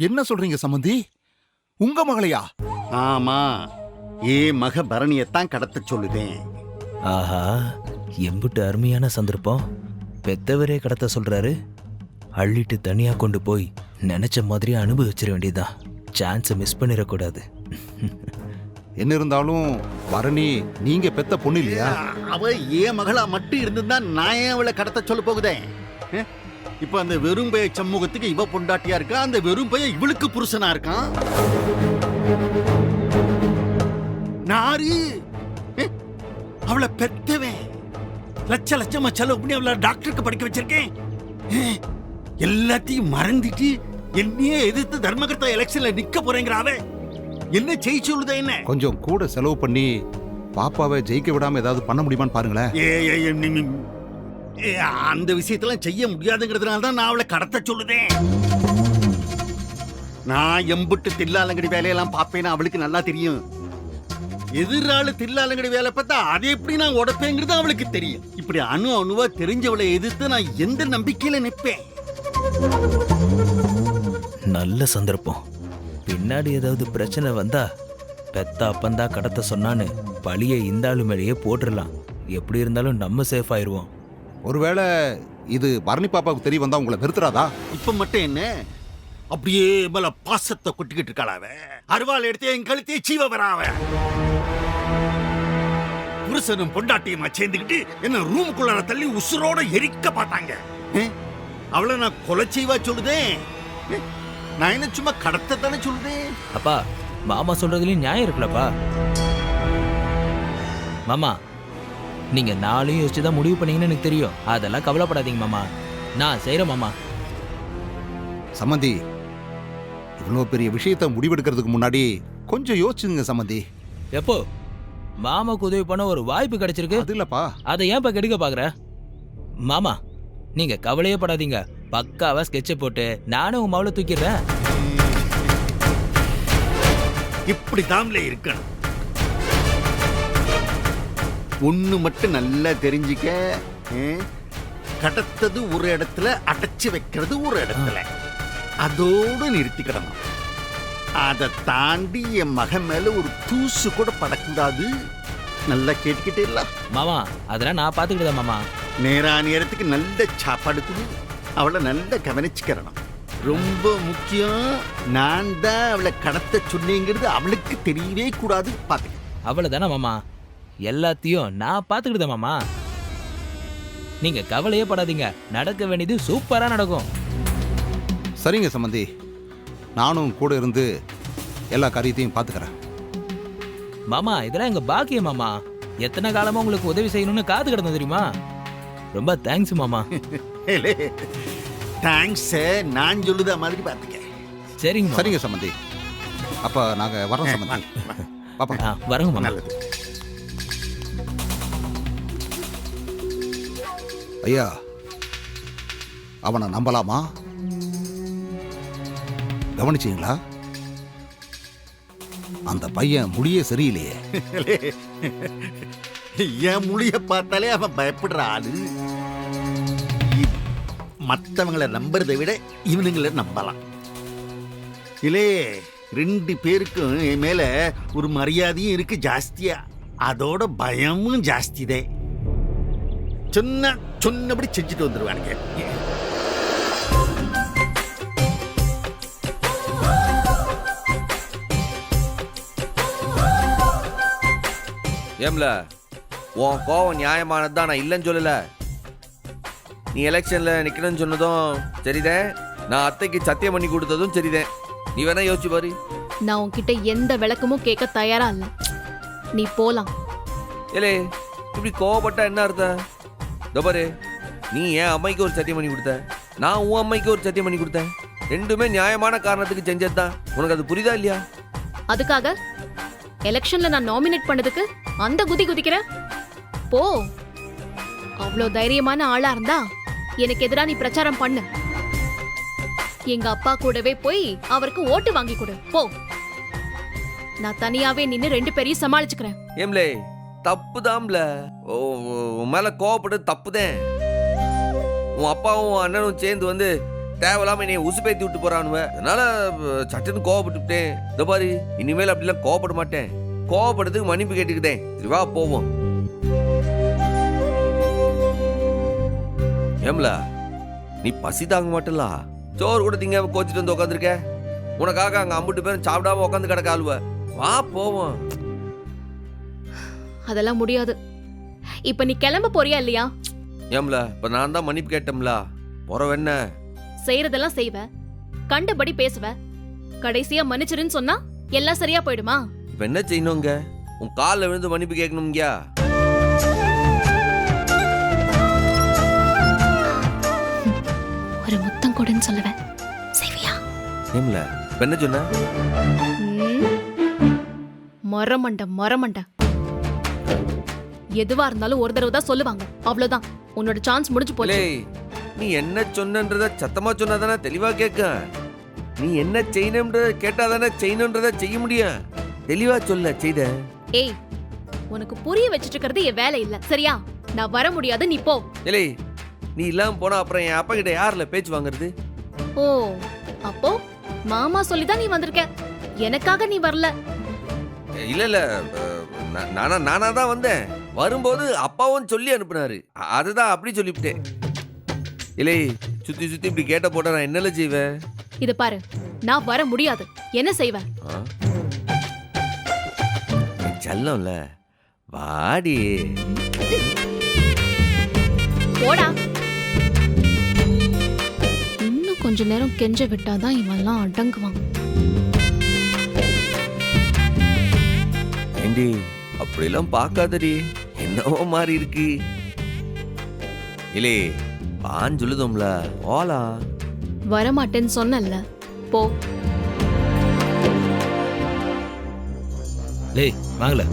என்ன சொல்றீங்க சம்பந்தி? உங்க மகளையா? ஆமா, ஏ மக பரணியத்தான் கடத்த சொல்லுதேன். ஆஹா, எம்புட்டு அருமையான சந்தர்ப்பம். பெத்தவரே கடத்த சொல்றாரு. அள்ளிட்டு தனியா கொண்டு போய் நினைச்ச மாதிரி அனுபவிச்சிட வேண்டியதுதான். சான்ஸை மிஸ் பண்ணிடக்கூடாது. என்ன இருந்தாலும் பரணி நீங்க பெத்த பொண்ணு இல்லையா? அவ ஏ மகளா மட்டும் இருந்திருந்தா நான் ஏன் அவளை கடத்த சொல்ல போகுதேன்? இப்ப அந்த வெறும் பைய சமூகத்துக்கு இவ பொண்டாட்டியா இருக்கா, அந்த வெறும் பைய இவளுக்கு புருஷனா இருக்கான். நாரு அவளை பெத்தவன் லட்ச லட்சமா செலவு பண்ணி அவளை டாக்டருக்கு படிக்க வச்சிருக்கேன். எல்லாத்தையும் மறந்துட்டு என்னையே எதிர்த்து தர்மகர்த்தா எலெக்ஷன்ல நிக்க போறேங்கிறாவ. என்ன செய்ய சொல்லுதா? என்ன கொஞ்சம் கூட செலவு பண்ணி பாப்பாவை ஜெயிக்க விடாம ஏதாவது பண்ண முடியுமான்னு பாருங்களேன். அந்த விஷயத்தெல்லாம் செய்ய முடியாதுங்கிறதுனால தான் நான் அவளை கடத்த சொல்லுதேன். நான் எம்புட்டு தில்லாலங்கடி வேலையெல்லாம் பார்ப்பேன்னு அவளுக்கு நல்லா தெரியும். எதிராளு தில்லாலங்கடி வேலை பார்த்தா அதை எப்படி நான் உடப்பேங்கிறது அவளுக்கு தெரியும். இப்படி அணுவா தெரிஞ்சவளை எதிர்த்து நான் எந்த நம்பிக்கையில நிற்பேன்? நல்ல சந்தர்ப்பம். பின்னாடி ஏதாவது பிரச்சனை வந்தா பெத்த அப்பந்தா கடத்த சொன்னான்னு பழிய இந்த ஆளு மேலேயே போட்டுடலாம். எப்படி இருந்தாலும் நம்ம சேஃப் ஆயிருவோம். ஒருவேளை இது பரணி பாப்பாவுக்கு தெரிய வந்தா உங்களை வெறுத்துறாதா? இப்ப மட்டும் என்ன அப்படியே மேல பாசத்தை கொட்டிக்கிட்டு இருக்காளாவ. அருவாள் எடுத்து என் கழுத்தையே சீவ வராவ. புருஷனும் பொண்டாட்டியுமா சேர்ந்துக்கிட்டு என்ன ரூமுக்குள்ளார தள்ளி உசுரோட எரிக்க பார்த்தாங்க. அவளை நான் கொலை செய்வா சொல்லுதேன். நான் என்ன சும்மா கடத்தத்தானே சொல்லுதேன். அப்பா, மாமா சொல்றதுலயும் நியாயம் இருக்குல்லப்பா. மாமா, நீங்க நாளையும் யோசிச்சுதான் முடிவு பண்ணீங்கன்னு எனக்கு தெரியும். அதெல்லாம் கவலைப்படாதீங்க மாமா, நான் செய்யறேன் மாமா. சம்மந்தி, இவ்வளவு பெரிய விஷயத்த முடிவெடுக்கிறதுக்கு முன்னாடி கொஞ்சம் யோசிச்சுங்க சம்மந்தி. எப்போ மாமாக்கு உதவி பண்ண ஒரு வாய்ப்பு கிடைச்சிருக்கு. அது இல்லப்பா, அதை ஏன்பா கெடுக்க பாக்குற? மாமா, நீங்க கவலையே படாதீங்க. பக்காவா ஸ்கெட்சை போட்டு நானும் உங்க மவளை தூக்கிடுறேன். இப்படி தாம்ல இருக்கணும். ஒண்ணு மட்டும் நல்லா தெரிஞ்சுக்க, கடத்தது ஒரு இடத்துல, அடைச்சு வைக்கிறது ஒரு இடத்துல. அதோடு நிறுத்திக்கிடணும். அதை தாண்டி என் மகன் மேல ஒரு தூசு கூட படக்கூடாது. நல்லா கேட்டுக்கிட்டே இல்ல மாமா? அதெல்லாம் நான் பாத்துக்கிட்டேன் மாமா. நேரா நேரத்துக்கு நல்ல சாப்பாடு கொடு. அவளை நல்லா கவனிச்சுக்கிறணும். ரொம்ப முக்கியம், நான் தான் அவளை கடத்த சொன்னேங்கிறது அவளுக்கு தெரியவே கூடாது. பாத்துக்க. அவ்வளவுதானே மாமா? எல்லாத்தையும் நான் பாத்துக்கிட்டேன் மாமா. நீங்க கவலையே படாதீங்க. நடக்க வேண்டியது சூப்பரா நடக்கும். சரிங்க சம்மந்தி, நானும் கூட இருந்து எல்லா காரியத்தையும் பாத்துக்கிறேன். மாமா, இதெல்லாம் எங்க பாக்கியம் மாமா. எத்தனை காலமா உங்களுக்கு உதவி செய்யணும்னு காத்து கிடந்தது தெரியுமா? ரொம்ப தேங்க்ஸ் மாமா. தேங்க்ஸ் நான் சொல்லுத மாதிரி பாத்துக்க. சரிங்க சரிங்க சம்மந்தி, அப்ப நாங்க வரோம் சம்மந்தி. பாப்பா வரங்க மாமா. நல்லது. ஐயா, அவனை நம்பலாமா? கவனிச்சீங்களா? அந்த பையன் முடியே சரியில்லையே. என் மொழிய பார்த்தாலே அவன் பயப்படுற ஆளு. மற்றவங்களை நம்புறதை விட இவனுங்களை நம்பலாம். இல்லே, 2 பேருக்கும் என் மேல ஒரு மரியாதையும் இருக்கு ஜாஸ்தியா. அதோட பயமும் ஜாஸ்திதே. சொன்னபடி செஞ்சுட்டு வந்துருவானுங்க. ஏம்ல, உன் கோவம் நியாயமானதுதான், நான் இல்லைன்னு சொல்லல. நீ எலெக்ஷன்ல நிக்கணும்னு சொன்னதும் சரிதேன், நான் அத்தைக்கு சத்தியம் பண்ணி கொடுத்ததும் சரிதேன். நீ வேணா யோசிச்சு பாரு. நான் உன்கிட்ட எந்த விளக்கமும் கேட்க தயாரா இல்ல. நீ போலாம். ஏலே, இப்படி கோவப்பட்டா என்ன அர்த்தம்? பாரு, நீ என் அம்மைக்கு ஒரு சத்தியம் பண்ணி கொடுத்த, நான் உன் அம்மைக்கு ஒரு சத்தியம் பண்ணி கொடுத்தேன். ரெண்டுமே நியாயமான காரணத்துக்கு செஞ்சதுதான். உனக்கு அது புரியுதா இல்லையா? அதுக்காக எலெக்ஷன்ல நான் நாமினேட் பண்ணதுக்கு அந்த குதி குதிக்கிற? போ. அவ்வளோ தைரியமான ஆளா இருந்தா எனக்கு எதிரா நீ பிரச்சாரம் பண்ணு. எங்க அப்பா கூடவே போய் அவருக்கு ஓட்டு வாங்கி கொடு. போ. நான் தனியாவே நின்னு 2 பேரையும் சமாளிச்சுக்கிறேன். ஏம்லே, தப்புதான்ல. உன் மேல கோவப்பட்டது தப்புதேன். உன் அப்பாவும் அண்ணனும் சேர்ந்து தேவையில்லாம என்னை உசுப்பேத்தி விட்டு போறானுவ. அதனால சட்டுன்னு கோவப்பட்டுட்டேன். இந்த பாரு, இனிமேல் அப்படிலாம் கோவப்பட மாட்டேன். கோவப்படுறதுக்கு மன்னிப்பு கேட்டுக்கிட்டேன். சரி வா போவோம். ஏம்ல நீ பசி தாங்க மாட்டல, சோறு கூட திங்க கோச்சிட்டு வந்து உட்காந்துருக்க. உனக்காக அங்க அம்புட்டு பேரும் சாப்பிடாம உட்காந்து கிடக்க ஆளுவ. வா போவோம். அதெல்லாம் முடியாது. இப்ப நீ கிளம்ப போறியா இல்லையா? ஏம்ல இப்ப நான் தான் மன்னிப்பு கேட்டோம்ல, போற என்ன? செய்யறதெல்லாம் செய்வ, கண்டபடி பேசுவ, கடைசியா மன்னிச்சிருன்னு சொன்னா எல்லாம் சரியா போயிடுமா? இப்ப என்ன செய்யணுங்க? உன் காலில் விழுந்து மன்னிப்பு கேட்கணும்யா. ஒரு முத்தம் கொடுன்னு சொல்லுவேன், செய்வியா? ஏம்ல இப்ப என்ன சொன்ன? மரமண்ட எதுவா இருந்தாலும் ஒரு தடவை தான் சொல்லுவாங்க, அவ்வளவுதான். உன்னோட சான்ஸ் முடிஞ்சு போலே. நீ என்ன சொன்னன்றத சத்தமா சொன்னாதானே தெளிவா கேட்க. நீ என்ன செய்யணும்ன்றத கேட்டாதானே செய்யணும்ன்றத செய்ய முடியும். தெளிவா சொல்ல செய்த. ஏய், உனக்கு புரிய வச்சிட்டு இருக்கிறது என் வேலை இல்ல, சரியா? நான் வர முடியாது, நீ போ. ஏலே நீ இல்லாம போனா அப்புறம் என் அப்பா கிட்ட யாருல பேச்சு வாங்குறது? ஓ, அப்போ மாமா சொல்லிதான் நீ வந்திருக்க, எனக்காக நீ வரல. இல்ல நானா தான் வந்தேன். வரும்போது அப்பாவும் சொல்லி அனுப்புனாரு. அதுதான் அப்படி சொல்லிவிட்டேன். இல்லை சுத்தி சுத்தி இப்படி கேட்ட போட்டா நான் என்னல செய்வேன்? இது பாரு, நான் வர முடியாது. என்ன செய்வேன்? செல்லம்ல வாடி. போடா. இன்னும் கொஞ்ச நேரம் கெஞ்ச விட்டாதான் இவெல்லாம் அடங்குவான். ஏண்டி அப்படிலாம் பார்க்காதடி, என்னவோ மாறி இருக்கு. இல்லே பான் சொல்லுதோம்ல, போலாம். வரமாட்டேன்னு சொன்னல, போ. லேய் வாங்கல.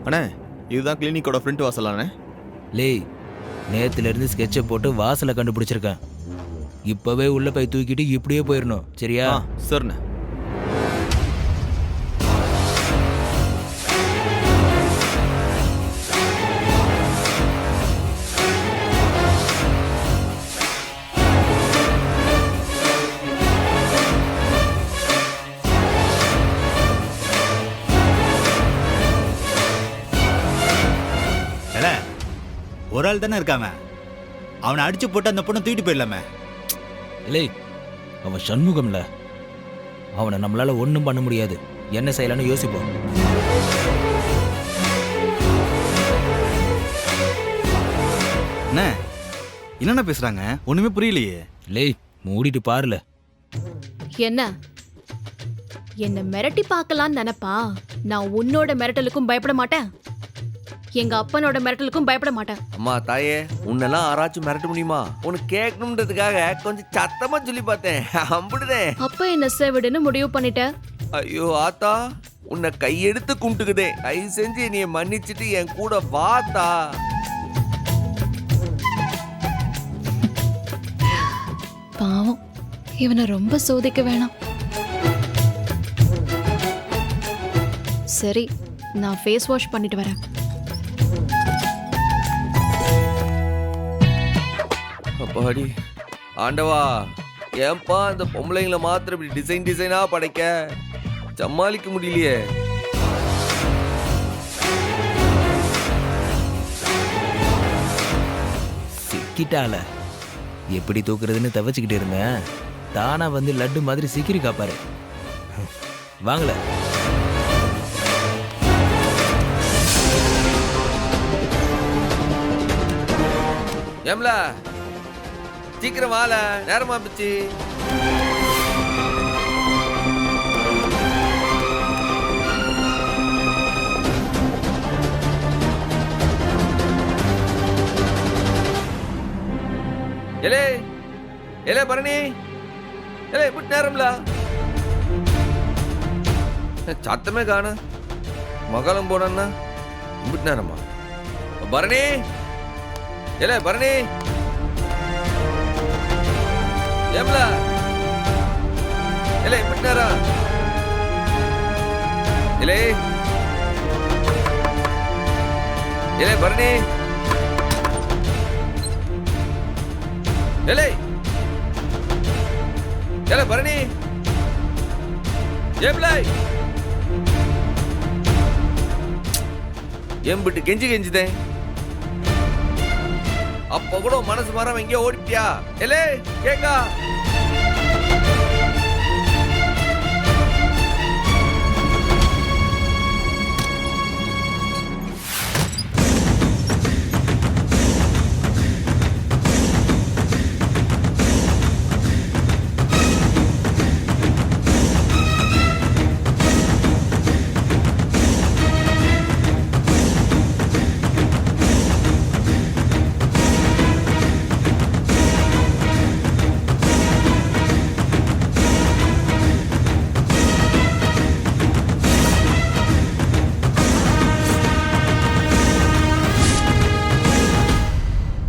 அண்ணே இதுதான் கிளினிக்கோட ஃப்ரண்ட் வாசலாண்ணே. லேய் நேத்துல இருந்து ஸ்கெட்சை போட்டு வாசலை கண்டுபிடிச்சிருக்கேன். இப்பவே உள்ள போய் தூக்கிட்டு இப்படியே போயிடணும், சரியா? சரிண்ணே. ஒரு ஆள் தானே இருக்காம, அவனை அடிச்சு போட்டு அந்த பொண்ணை தூக்கிட்டு போயிடலாமே. இல்லை அவன் சண்முகம்ல, அவனை நம்மளால ஒன்றும் பண்ண முடியாது. என்ன செய்யலான்னு யோசிப்போம். அண்ணே என்னென்ன பேசுறாங்க? ஒண்ணுமே புரியலையே. லேய் மூடிட்டு பாருல. என்ன மிரட்டி பார்க்கலான்னு நினைப்பா? நான் உன்னோட மிரட்டலுக்கும் பயப்பட மாட்டேன், எங்க அப்பனோட மிரட்டலுக்கும் பயப்பட மாட்டேன். அம்மா தாயே, உன்னெல்லாம் யாராச்சும் மிரட்ட முடியுமா? உனக்கு கேட்கணுன்றதுக்காக கொஞ்சம் சத்தமா சொல்லி பார்த்தேன், அம்பிடுதே. அப்ப என்ன செவிடுன்னு முடிவு பண்ணிட்ட? ஐயோ ஆத்தா, உன்னை கையெடுத்து கும்பிட்டுக்குதே. தயவு செஞ்சு நீ மன்னிச்சுட்டு என் கூட வாத்தா. பாவம், இவனை ரொம்ப சோதிக்க வேணாம். சரி, நான் ஃபேஸ் வாஷ் பண்ணிட்டு வரேன். அப்பாடி ஆண்டவா, ஏன்பா இந்த பொம்பளைங்களை மாத்திரம் இப்படி டிசைன் டிசைனா படைக்க? சமாளிக்க முடியலையே. சிக்கிட்டால எப்படி தூக்குறதுன்னு தவச்சுக்கிட்டு இருந்தேன். தானா வந்து லட்டு மாதிரி சிக்கிரி காப்பாரு. வாங்கல. ஏம்ல சீக்கிரம் வாழ, நேரமா பிச்சு. எலே எலே பரணி, எலே இப்படி நேரம்ல சத்தமே காண. மகளம் போனா இப்படி நேரமா? பரணி, எலே பரணி, ஏம்ல எலே இப்படி நேரம்? எலே ஏலே பரணி, ஏலே ஏலே பரணி, ஏப்லை எம்பிட்டு கெஞ்சுதேன். அப்ப கூட மனசு மாறாம எங்கேயோ ஓடிட்டியா? ஏலே கேக்கா?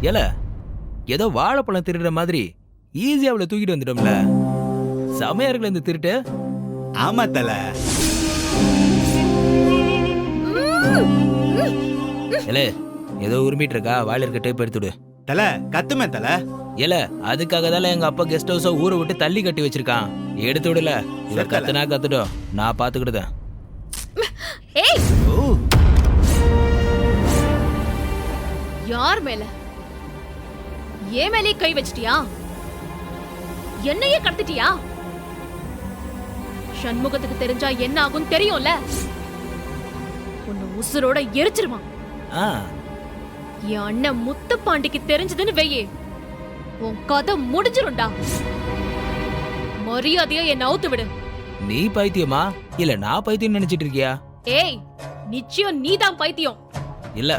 ஏல ஏதோ வாழைப்பழம் திருடுற மாதிரி ஈஸியா அவளை தூக்கிட்டு வந்துட்டோம்ல. செமையா இருக்குல்ல இந்த திருட்டு. ஆமா தல. ஏலே ஏதோ உரிமிட்டு இருக்கா, வாயில இருக்க டேப் எடுத்துடு. தல கத்துமே தல. ஏல அதுக்காக தான் எங்க அப்பா கெஸ்ட் ஹவுஸ ஊரை விட்டு தள்ளி கட்டி வச்சிருக்கான். எடுத்து விடல. இவ கத்துனா கத்துட்டோம், நான் பாத்துக்கிடுதேன். ஏய், ஓ யார் மேல? ஏன் மேலே கை வச்சிட்டியா? என்னையே கடத்திட்டியா? சண்முகத்துக்கு தெரிஞ்சா என்ன ஆகும் தெரியும்ல. உன்னை உசுரோட எரிச்சிருவான். ஆ என் அண்ணன் முத்துப்பாண்டிக்கு தெரிஞ்சதுன்னு வெய்யே, உன் கதை முடிஞ்சிரும்டா. மரியாதையா என்ன அவுத்து விடு. நீ பைத்தியமா இல்ல நான் பைத்தியம் நினைச்சிட்டு இருக்கியா? ஏய், நிச்சயம் நீதான் பைத்தியம். இல்ல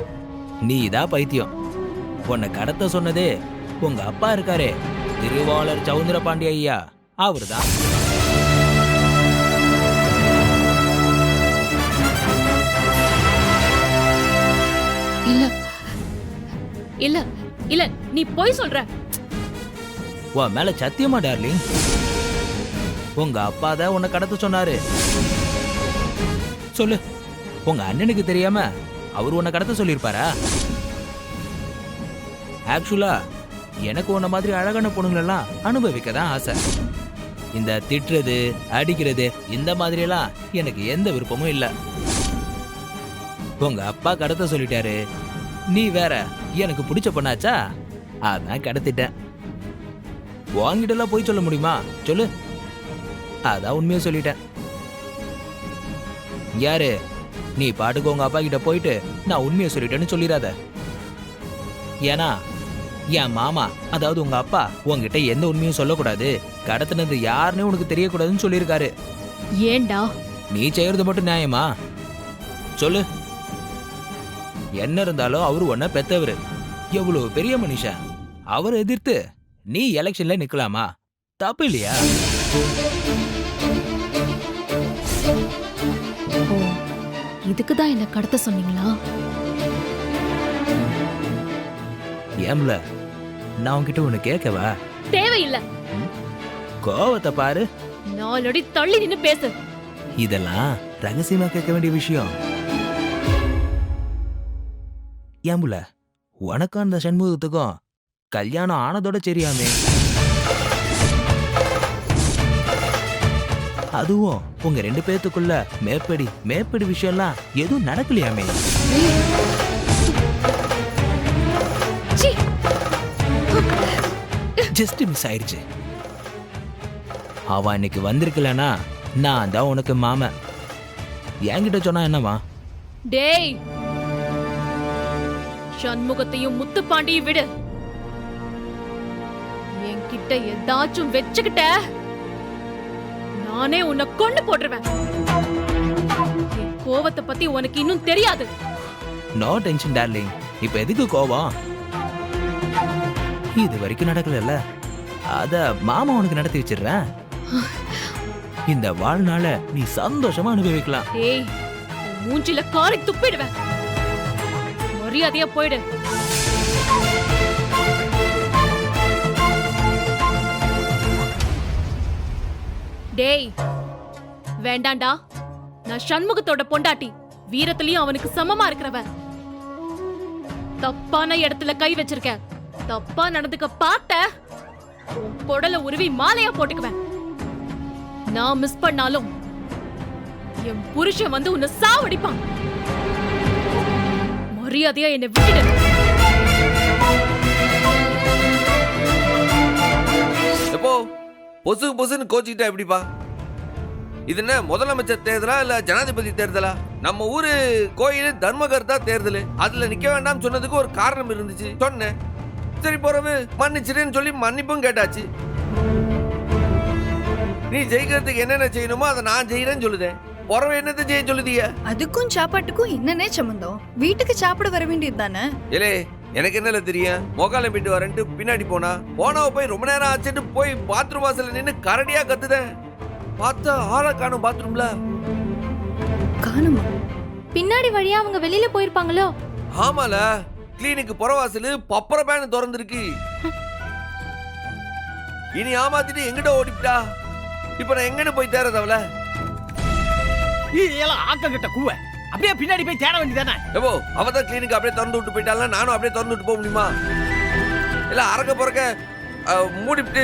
நீதான் பைத்தியம். உன்னை கடத்த சொன்னதே உங்க அப்பா இருக்காரே, திருவாளர் சவுந்தரபாண்டி ஐயா, அவர்தான். இல்ல இல்ல இல்ல, நீ போய் சொல்ற. உன் மேல சத்தியமா டார்லிங், உங்க அப்பா தான் உன்னை கடத்த சொன்னாரு. சொல்லு, உங்க அண்ணனுக்கு தெரியாம அவர் உன்னை கடத்த சொல்லியிருப்பாரா? ஆக்சுவலா எனக்கு உன்ன மாதிரி அழகான பொண்ணுங்களெல்லாம் அனுபவிக்க தான் ஆசை. இந்த திட்டுறது அடிக்கிறது இந்த மாதிரி எல்லாம் எனக்கு எந்த விருப்பமும் இல்ல. உங்க அப்பா கடத்த சொல்லிட்டாரு, நீ வேற எனக்கு பிடிச்ச பொண்ணாச்சா, அதான் கடத்திட்டேன். வாங்கிட்டு எல்லாம் போய் சொல்ல முடியுமா சொல்லு? அதான் உண்மையா சொல்லிட்டேன். யாரு நீ பாட்டுக்கு உங்க அப்பா கிட்ட போயிட்டு நான் உண்மையை சொல்லிட்டேன்னு சொல்லிடாத. ஏன்னா என் மாமா, அதாவது உங்க அப்பா, உங்ககிட்ட எந்த உண்மையும் சொல்லக்கூடாது, கடத்தினது யாருன்னு உனக்கு தெரியக்கூடாதுன்னு சொல்லியிருக்காரு. ஏண்டா? நீ செய்யறது மட்டும் நியாயமா சொல்லு? என்ன இருந்தாலும் அவரு உன்ன பெத்தவரு, எவ்வளவு பெரிய மனுஷன். அவரை எதிர்த்து நீ எலெக்ஷன்ல நிக்கலாமா? தப்பு இல்லையா? இதுக்குதான் என்ன கடத்த சொன்னீங்களா? ஏம்ல நான் உன்கிட்ட ஒண்ணு கேட்கவா? தேவையில்லை. கோவத்தை பாரு. 4 அடி தள்ளி நின்னு பேசு. இதெல்லாம் ரகசியமா கேட்க வேண்டிய விஷயம். ஏம்புல உனக்கும் அந்த சண்முகத்துக்கும் கல்யாணம் ஆனதோட சரியாமே. அதுவும் உங்க 2 பேத்துக்குள்ள மேப்படி விஷயம்லாம் எதுவும் நடக்கலையாமே. ஜஸ்ட் மிஸ் ஆயிடுச்சு. அவ இன்னைக்கு வந்திருக்கலனா நான் தான் உனக்கு மாமன். என்கிட்ட சொன்னா என்னவா? டேய், சண்முகத்தையும் முத்துப்பாண்டியும் விடு. என்கிட்ட ஏதாச்சும் வெச்சுக்கிட்ட நானே உன்னை கொண்டு போட்டுருவேன். என் கோவத்தை பத்தி உனக்கு இன்னும் தெரியாது. No tension darling. இப்ப எதுக்கு கோவம்? இது வரைக்கும் நடக்கல, அத மாமா உனக்கு நடத்தி வச்சிடுறேன். இந்த வாழ்நாள நீ சந்தோஷமா அனுபவிக்கலாம். டேய், உன் மூஞ்சில காரை துப்பிடுவேன். மரியாதையா போயிடு. டேய், வேண்டாண்டா. நான் சண்முகத்தோட பொண்டாட்டி, வீரத்திலையும் அவனுக்கு சமமா இருக்கிறவ. தப்பான இடத்துல கை வச்சிருக்க. தப்பா நடந்துக்க பார்த்த உன் குடல உருவி மாலையா போட்டுக்குவேன். நான் மிஸ் பண்ணாலும் என் புருஷன் வந்து உன்னை சாவடிப்பான். மரியாதையா என்னை விட்டுடு. எப்போ பொசுன்னு கோச்சிக்கிட்டா எப்படிப்பா? இது என்ன முதலமைச்சர் தேர்தலா இல்ல ஜனாதிபதி தேர்தலா? நம்ம ஊரு கோயில் தர்மகர்த்தா தேர்தல். அதுல நிக்க வேண்டாம் சொன்னதுக்கு ஒரு காரணம் இருந்துச்சு, சொன்னேன். சரி போறவு மன்னிச்சிருன்னு சொல்லி மன்னிப்பும் கேட்டாச்சு. நீ ஜெயிக்கிறதுக்கு என்னென்ன செய்யணுமோ அதை நான் செய்யறேன்னு சொல்லுதேன். போறவ என்னத்தை செய்ய சொல்லுதிய? அதுக்கும் சாப்பாட்டுக்கும் என்னன்னே சம்பந்தம்? வீட்டுக்கு சாப்பிட வர வேண்டியது தானே? ஏலே எனக்கு என்னல தெரியும்? மொகாலம் போயிட்டு வரேன்ட்டு பின்னாடி போனாவ போய் ரொம்ப நேரம் ஆச்சுட்டு போய் பாத்ரூம் வாசல்ல நின்னு கரடியா கத்துதேன். பார்த்தா ஆளை காணும் பாத்ரூம்ல. காணுமா? பின்னாடி வழியா அவங்க வெளியில போயிருப்பாங்களோ? ஆமால, கிளினிக்கு புறவாசலு பப்பர பேன் திறந்துருக்கு. இனி ஏமாத்திட்டு எங்கிட்ட ஓடிட்டா? இப்ப நான் எங்கன்னு போய் தேறதவள? இதெல்லாம் ஆக்கிட்ட கூவ அப்படியே பின்னாடி போய் தேட வேண்டியதானே? ஏவோ அவதான் கிளினிக் அப்படியே திறந்து விட்டு போயிட்டால, நானும் அப்படியே திறந்து விட்டு போக முடியுமா? இல்ல அரக்க பொறக்க மூடிட்டு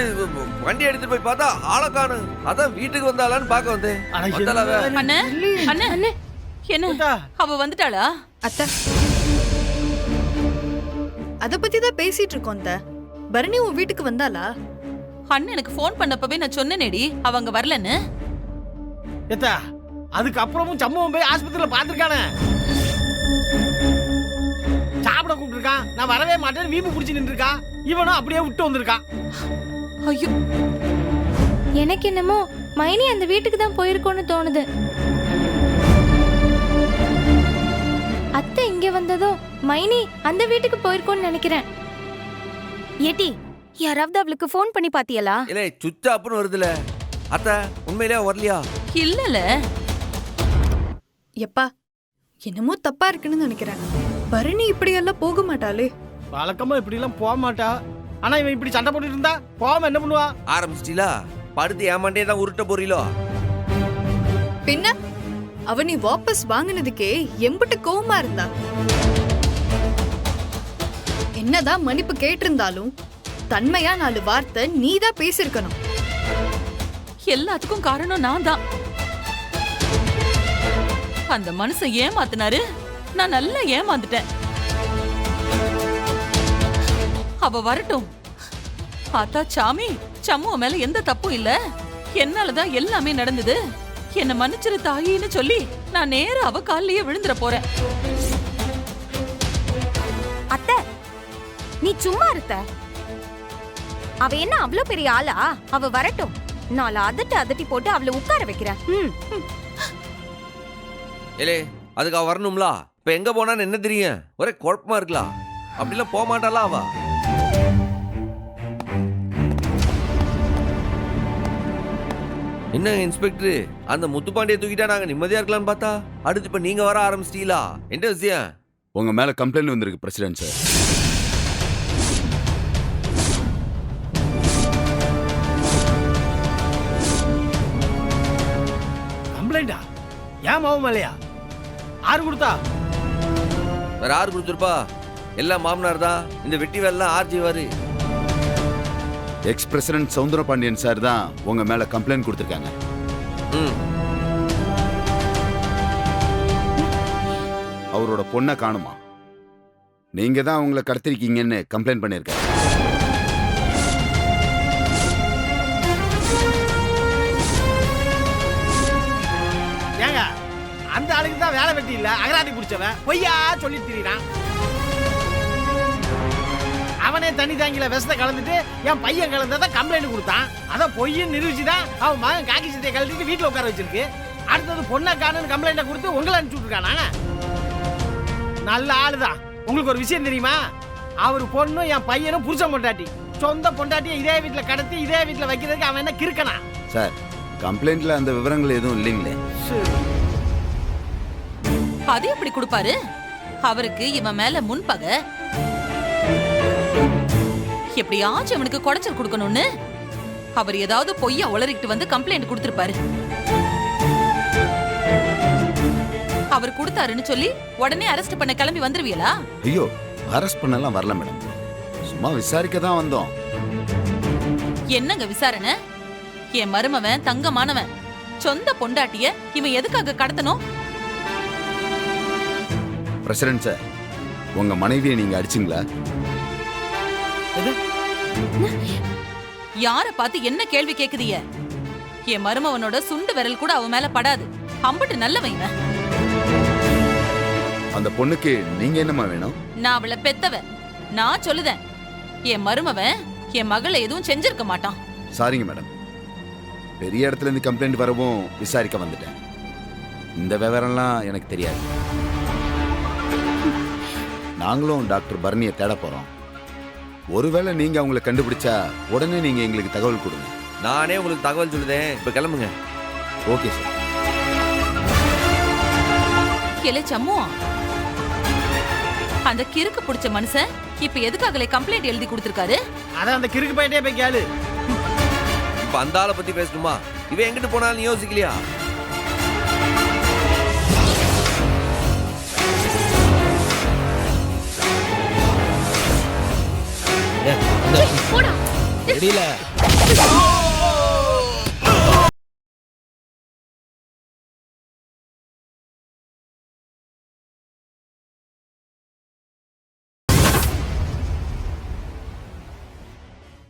வண்டி எடுத்துட்டு போய் பார்த்தா ஆளை காணும். அதான் வீட்டுக்கு வந்தாளான்னு பார்க்க வந்தேன். வந்தாளாவே? அண்ணே அண்ணே அண்ணே என்ன அவ வந்துட்டாளா? அத்தை, அத பத்தி தான் பேசிட்டு இருக்கோம். அத்தை, பரணி உன் வீட்டுக்கு வந்தாளா? அண்ணன் எனக்கு ஃபோன் பண்ணப்பவே நான் சொன்னேனேடி அவ அங்க வரலன்னு. ஏத்தா அதுக்கு அப்புறமும் சம்பவம் போய் ஆஸ்பத்திரியில பாத்துருக்கானே. சாப்பிட கூப்பிட்டுருக்கான், நான் வரவே மாட்டேன்னு வீம்பு பிடிச்சி நின்று இருக்கா. இவனும் அப்படியே விட்டு வந்திருக்கான். ஐயோ, எனக்கு என்னமோ மைனி அந்த வீட்டுக்கு தான் போயிருக்கோன்னு தோணுது. அத்தை இங்க வந்ததும் மைனி அந்த வீட்டுக்கு போயிருக்கோன்னு நினைக்கிறேன். ஏடி, யாராவது அவளுக்கு ஃபோன் பண்ணி பாத்தியலா? இல்ல சுச்சா அப்புன்னு வருதுல. அத்த உண்மையிலே வரலையா? இல்லல. எப்பா, என்னமோ தப்பா இருக்குன்னு நினைக்கிறேன். பரணி இப்படி எல்லாம் போக மாட்டாளே. வழக்கமா இப்படி எல்லாம் போக மாட்டா. ஆனா இவன் இப்படி சண்டை போட்டுட்டு இருந்தா போகாம என்ன பண்ணுவா? ஆரம்பிச்சிட்டீங்களா? படுத்து ஏமாண்டே தான் உருட்ட போறீங்களோ? பின்ன அவ நீ வாபஸ் வாங்கினதுக்கே எம்பிட்டு கோவமா இருந்தா. என்னதான் மன்னிப்பு கேட்டிருந்தாலும் தன்மையா 4 வார்த்தை நீதான் பேசிருக்கணும். எல்லாத்துக்கும் காரணம் நான் தான். அந்த மனுஷன் ஏமாத்தினாரு, நான் நல்லா ஏமாந்துட்டேன். அவ வரட்டும். ஆத்தா சாமி, சம்முவ மேல எந்த தப்பும் இல்ல. என்னாலதான் எல்லாமே நடந்தது. என்ன மன்னிச்சிரு தாயின்னு சொல்லி நான் நேரா அவ கால்லயே விழுந்துற போறேன். அத்தை, நீ சும்மா இருத்த. அவ என்ன அவ்வளவு பெரிய ஆளா? அவ வரட்டும், நாலு அதட்டி போட்டு அவளை உட்கார வைக்கிறேன். ஏலே அதுக்கு அவ வரணும்ல. இப்ப எங்க போனான்னு என்ன தெரியும்? ஒரே குழப்பமா இருக்கலாம். அப்படிலாம் போக மாட்டாளா அவ? என்ன இன்ஸ்பெக்டர், அந்த முத்துப்பாண்டிய தூக்கிட்டா நாங்க நிம்மதியா இருக்கலாம்னு பார்த்தா அடுத்து இப்ப நீங்க வர ஆரம்பிச்சிட்டீங்களா? என்ன விஷயம்? உங்க மேல கம்ப்ளைண்ட் வந்திருக்கு பிரசிடென்ட் சார். கம்ப்ளைண்டா? ஏன் மாவும் இல்லையா? ஆறு கொடுத்தா? வேற ஆறு கொடுத்துருப்பா? எல்லாம் மாமனார் தான். இந்த வெட்டி வேலாம் ஆர் செய்வாரு. எக்ஸ் பிரசிடென்ட் சவுந்தரபாண்டியன் சார் தான் உங்க மேல கம்ப்ளைண்ட் கொடுத்திருக்காங்க. அவரோட பொண்ணை காணுமா? நீங்க தான் அவங்கள கடத்திருக்கீங்கன்னு கம்ப்ளைண்ட் பண்ணிருக்காங்க. ஏங்க, அந்த ஆளுக்கு தான் வேலை வெட்டி இல்ல, அகராதி பிடிச்சவன் பொய்யா சொல்லி திரிறான். அவனே தண்ணி தாங்கில விஷத்தை கலந்துட்டு என் பையன் கலந்ததை கம்ப்ளைண்ட் கொடுத்தான். அத பொய்ன்னு நிரூபிச்சுதான் அவன் மகன் காக்கி சட்டையை கழட்டிட்டு வீட்டுல உட்கார வச்சிருக்கு. அடுத்தது பொண்ணை காணுன்னு கம்ப்ளைண்ட கொடுத்து உங்களை அனுப்பிச்சு விட்டுருக்கானா? நல்ல ஆளுதான். உங்களுக்கு ஒரு விஷயம் தெரியுமா? அவர் பொண்ணும் என் பையனும் புருஷன் பொண்டாட்டி. சொந்த பொண்டாட்டியை இதே வீட்டுல கடத்தி இதே வீட்டுல வைக்கிறதுக்கு அவன் என்ன கிறுக்கனா? சார், கம்ப்ளைண்ட்ல அந்த விவரங்கள் எதுவும் இல்லைங்களே. அது எப்படி கொடுப்பாரு? அவருக்கு இவன் மேல முன்பகை. எப்படியாச்சும் அவனுக்கு குடைச்சல் கொடுக்கணும்னு அவர் ஏதாவது பொய்யா உளறிட்டு வந்து கம்ப்ளைண்ட் கொடுத்திருப்பாரு. அவர் கொடுத்தாருன்னு சொல்லி உடனே அரெஸ்ட் பண்ண கிளம்பி வந்துருவீங்களா? ஐயோ, அரெஸ்ட் பண்ணலாம் வரல மேடம். சும்மா விசாரிக்க தான் வந்தோம். என்னங்க விசாரணை? என் மருமவன் தங்கமானவன். சொந்த பொண்டாட்டிய இவன் எதுக்காக கடத்தணும்? பிரசிடென்ட் சார், உங்க மனைவியை நீங்க அடிச்சிங்களா? யார பார்த்து என்ன கேள்வி கேக்குதீங்க? என் மருமவனோட சுண்டு விரல் கூட அவன் மேல படாது. அம்பட்டு நல்லவன் இவன். அந்த பொண்ணுக்கு நீங்க என்னம்மா வேணும்? நான் அவளை பெத்தவ. நான் சொல்லுதேன், என் மருமவன் என் மகளை எதுவும் செஞ்சிருக்க மாட்டான். சாரிங்க மேடம், பெரிய இடத்துல இருந்து கம்ப்ளைண்ட் வரவும் விசாரிக்க வந்துட்டேன். இந்த விவரம்லாம் எனக்கு தெரியாது. நாங்களும் டாக்டர் பரணியை தேட போறோம். ஒருவேளை நீங்க அவங்களை கண்டுபிடிச்சா உடனே நீங்க எங்களுக்கு தகவல் கொடுங்க. நானே உங்களுக்கு தகவல் சொல்லுதேன். இப்ப கிளம்புங்க. Okay sir. கேளு சம்மு, அந்த கிறுக்கு பிடிச்ச மனுஷன் இப்ப எதுக்காகலே கம்ப்ளைண்ட் எழுதி கொடுத்திருக்காரு? அதான் அந்த கிறுக்கு பையனே போய் கேளு. இப்ப அந்த ஆளை பத்தி பேசணுமா? இவன் எங்கிட்டு போனாலும் யோசிக்கலையா? போடா. தெரியல.